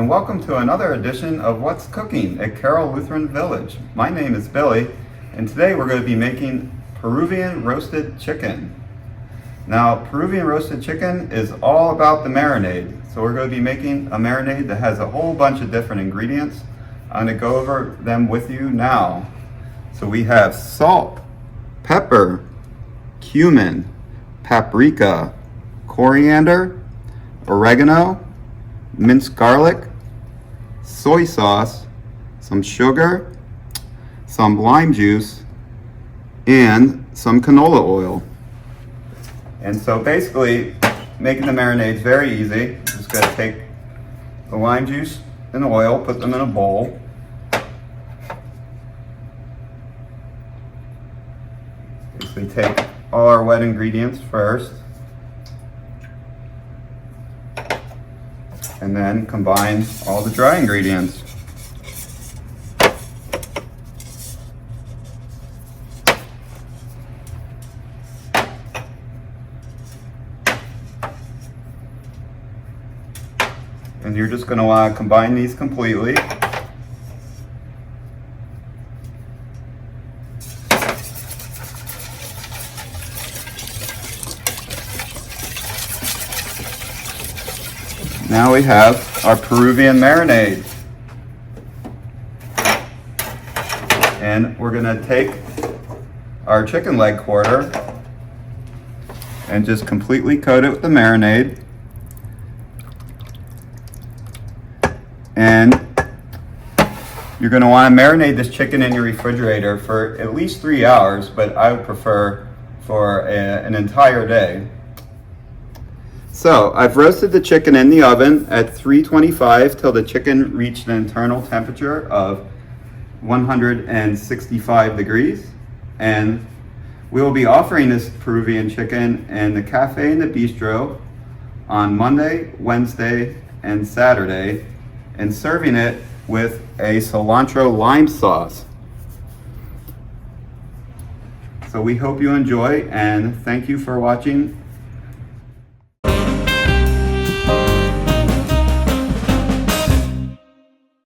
and welcome to another edition of What's Cooking at Carroll Lutheran Village. My name is Billy, and today we're going to be making Peruvian roasted chicken. Now, Peruvian roasted chicken is all about the marinade. So we're going to be making a marinade that has a whole bunch of different ingredients. I'm going to go over them with you now. So we have salt, pepper, cumin, paprika, coriander, oregano, minced garlic, soy sauce, some sugar, some lime juice, and some canola oil. And so basically, making the marinade is very easy. Just got to take the lime juice and the oil, put them in a bowl. Basically take all our wet ingredients first, and then combine all the dry ingredients. And you're just going to want to combine these completely. Now we have our Peruvian marinade. And we're going to take our chicken leg quarter and just completely coat it with the marinade. And you're going to want to marinate this chicken in your refrigerator for at least 3 hours, but I would prefer for an entire day. So I've roasted the chicken in the oven at 325 till the chicken reached an internal temperature of 165 degrees. And we will be offering this Peruvian chicken in the cafe and the bistro on Monday, Wednesday, and Saturday, and serving it with a cilantro lime sauce. So we hope you enjoy, and thank you for watching